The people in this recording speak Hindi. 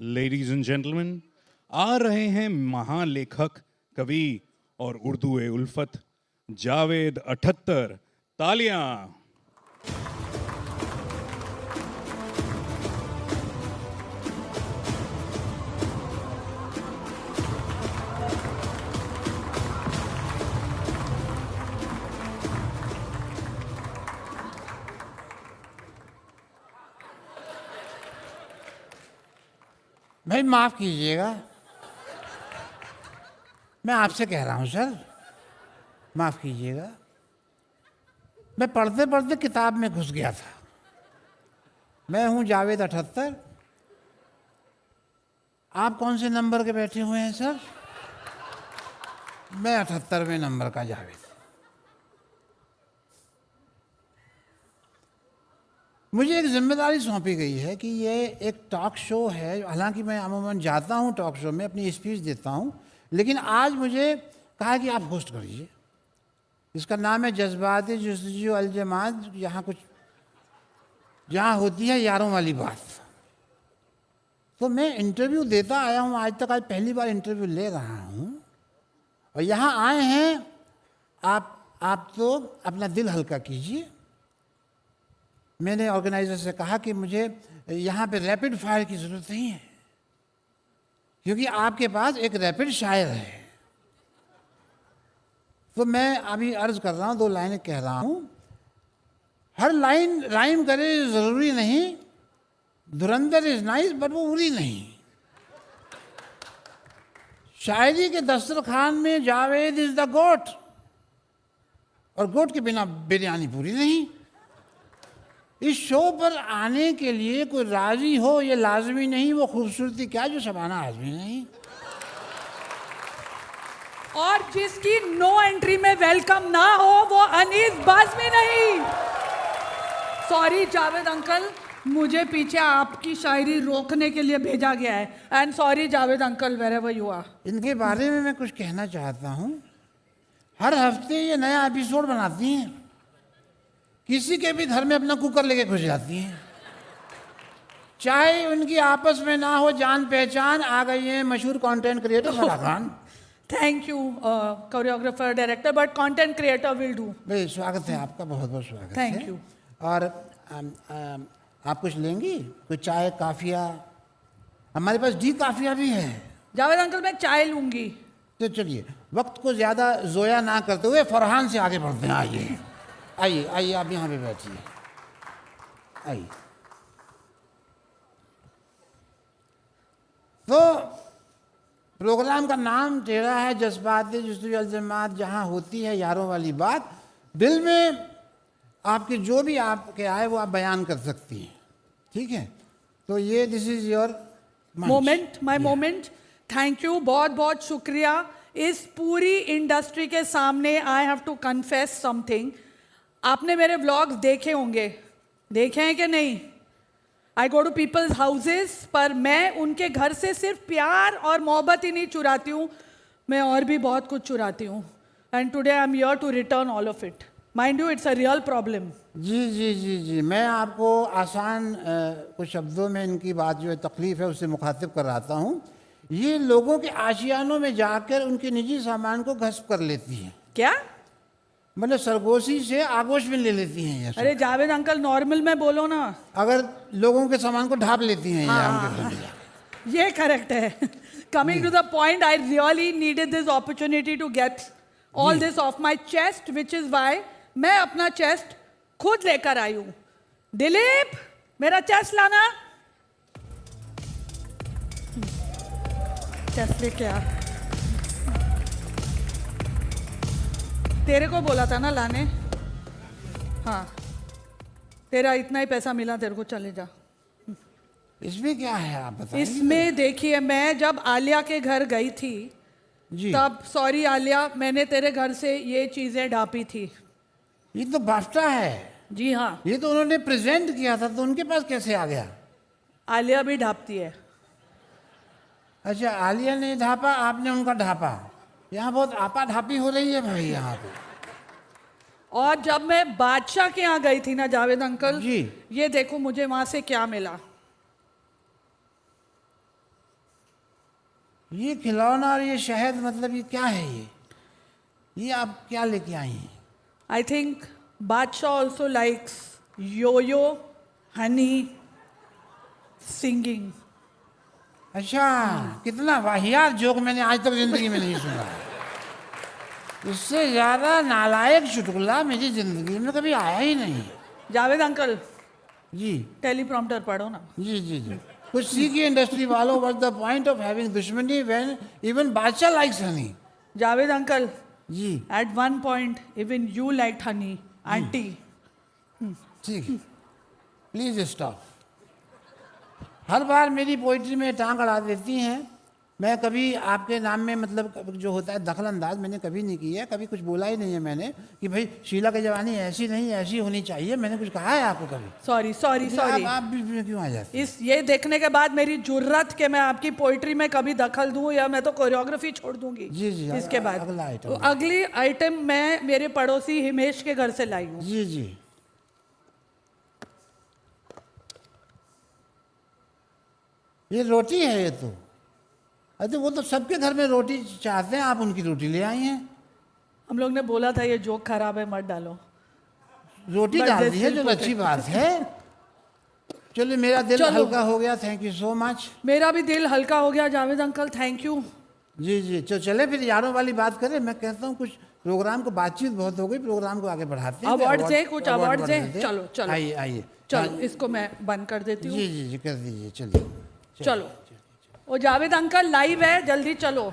लेडीज एंड जेंटलमैन, आ रहे हैं महालेखक, कवि और उर्दू ए उल्फत जावेद 78। तालियां। भाई माफ कीजिएगा, मैं आपसे कह रहा हूं सर, माफ कीजिएगा। मैं पढ़ते पढ़ते किताब में घुस गया था। मैं हूं जावेद 78। आप कौन से नंबर के बैठे हुए हैं सर? मैं 78वें नंबर का जावेद। मुझे एक जिम्मेदारी सौंपी गई है कि ये एक टॉक शो है। हालांकि मैं अमूमन जाता हूँ टॉक शो में, अपनी स्पीच देता हूँ, लेकिन आज मुझे कहा कि आप होस्ट करिए। इसका नाम है जज्बात जुस्तजू अलजमात, जहाँ होती है यारों वाली बात। तो मैं इंटरव्यू देता आया हूँ आज तक, आज पहली बार इंटरव्यू ले रहा हूँ। और यहाँ आए हैं आप तो अपना दिल हल्का कीजिए। मैंने ऑर्गेनाइजर से कहा कि मुझे यहाँ पे रैपिड फायर की ज़रूरत नहीं है, क्योंकि आपके पास एक रैपिड शायर है। तो मैं अभी अर्ज कर रहा हूँ, 2 लाइनें कह रहा हूँ। हर लाइन राइम करे ज़रूरी नहीं, धुरंधर इज़ नाइस बट वो उरी नहीं। शायरी के दस्तरखान में जावेद इज़ द गोट, और गोट के बिना बिरयानी पूरी नहीं। इस शो पर आने के लिए कोई राजी हो ये लाजमी नहीं, वो खूबसूरती क्या जो शबाना आजमी नहीं। और जिसकी नो एंट्री में वेलकम ना हो वो अनीस बाज़मी नहीं। सॉरी जावेद अंकल, मुझे पीछे आपकी शायरी रोकने के लिए भेजा गया है। And sorry Javed uncle, wherever you are. इनके बारे में मैं कुछ कहना चाहता हूँ। हर हफ्ते ये नया एपिसोड बनाती हैं, किसी के भी घर में अपना कुकर लेके घुस जाती हैं। चाहे उनकी आपस में ना हो जान पहचान, आ गई हैं मशहूर content creator Farah Khan. Thank you choreographer director, but content creator will do. भाई स्वागत है आपका, बहुत बहुत स्वागत है। Thank you. और आप कुछ लेंगी? कोई चाय काफिया? हमारे पास डी काफिया भी है। जावेद अंकल मैं चाय लूंगी। तो चलिए वक्त को ज़्यादा ज़ोया ना करते हुए फरहान से आगे बढ़ते हैं। आइए आइए आइए, आप यहाँ पे बैठिए। आइए। तो प्रोग्राम का नाम टेढ़ा है, जज्बात जुस्तजू अलजमात, जहाँ होती है यारों वाली बात। दिल में आपके जो भी आपके आए वो आप बयान कर सकती हैं, ठीक है? तो ये this is your moment, my moment. Thank you, बहुत बहुत शुक्रिया। इस पूरी इंडस्ट्री के सामने I have to confess something. आपने मेरे व्लॉग्स देखे होंगे, देखे हैं कि नहीं? I go to people's houses, पर मैं उनके घर से सिर्फ प्यार और मोहब्बत ही नहीं चुराती हूँ, मैं और भी बहुत कुछ चुराती हूँ। And today I am here to return all of it. Mind you, it's a real problem. जी जी जी जी, मैं आपको आसान कुछ शब्दों में इनकी बात जो है तकलीफ है उससे मुखातिब कराता हूँ। ये लोगों के आशियानों में जाकर उनके निजी सामान को घस्प कर लेती हैं। क्या मतलब सरगोशी से आगोश में ले लेती हैं ये सब। अरे जावेद अंकल नॉर्मल में बोलो ना। अगर लोगों के सामान को ढाप लेती हैं ये उनके घर में जाकर। ये करेक्ट है। Coming to the point, I really needed this opportunity to get all this off my chest, which is why मैं अपना चेस्ट खुद लेकर आई हूं। दिलीप, मेरा चेस्ट लाना। चेस्ट लेके आ। तेरे को बोला था ना लाने। हाँ, तेरा इतना ही पैसा मिला तेरे को, चले जा। इसमें क्या है आप बताइए। इसमें देखिए, मैं जब आलिया के घर गई थी जी, तब, सॉरी आलिया, मैंने तेरे घर से ये चीजें ढापी थी। ये तो बाफ्टा है। जी हाँ, ये तो उन्होंने प्रेजेंट किया था, तो उनके पास कैसे आ गया? आलिया भी ढापती है। अच्छा, आलिया ने ढापा, आपने उनका ढापा। यहाँ बहुत आपा ढापी हो रही है भाई यहाँ पे। और जब मैं बादशाह के यहाँ गई थी ना जावेद अंकल जी, ये देखो मुझे वहां से क्या मिला। ये खिलौना और ये शहद, मतलब ये क्या है ये आप क्या लेके आई हैं? I think Badshah also likes yo-yo, honey, singing. अच्छा, कितना वाहियात जोक मैंने आज तक जिंदगी में नहीं सुना। इससे ज्यादा नालायक चुटकुला मेरी जिंदगी में कभी आया ही नहीं। जावेद अंकल, जी टेलीप्रॉम्प्टर पढ़ो ना। जी जी जी, कुछ सीखिए इंडस्ट्री वालों। What's the point of having दुश्मनी when even Badshah likes Honey? Javed uncle, ji at one point even you liked honey, auntie. ठीक, प्लीज स्टॉप। हर बार मेरी पोइट्री में टांग अड़ा देती हैं। मैं कभी आपके नाम में मतलब जो होता है दखल अंदाज मैंने कभी नहीं की है, कभी कुछ बोला ही नहीं है मैंने कि भाई शीला की जवानी ऐसी नहीं ऐसी होनी चाहिए। मैंने कुछ कहा है आपको कभी? Sorry sorry sorry. आप बीच में क्यों आ जाते हैं? इस ये देखने के बाद मेरी जुर्रत के मैं आपकी पोइट्री में कभी दखल दूं या मैं तो कोरियोग्राफी छोड़ दूंगी। जी जी, इसके बाद अगला आइटम। तो अगली आइटम मैं मेरे पड़ोसी हिमेश के घर से लाई हूँ। जी जी, ये रोटी है। ये तो अरे वो तो सबके घर में रोटी चाहते हैं, आप उनकी रोटी ले आई हैं। हम लोग ने बोला था ये जोक खराब है मत डालो। रोटी But डाल they दी है, still जो put अच्छी it. बात है। चलिए, मेरा दिल चलो। हल्का हो गया। Thank you so much. मेरा भी दिल हल्का हो गया जावेद अंकल, थैंक यू। जी जी, चले फिर यारों वाली बात करें। मैं कहता हूँ कुछ प्रोग्राम को बातचीत बहुत हो गई, प्रोग्राम को आगे बढ़ाते हैं। अवार्ड दे, कुछ अवार्ड दे। चलो चलो आइए आइए, चलो, इसको मैं बंद कर देती हूँ। जी जी जी, कर दीजिए। चलिए चलो, वो जावेद अंकल लाइव है, जल्दी चलो।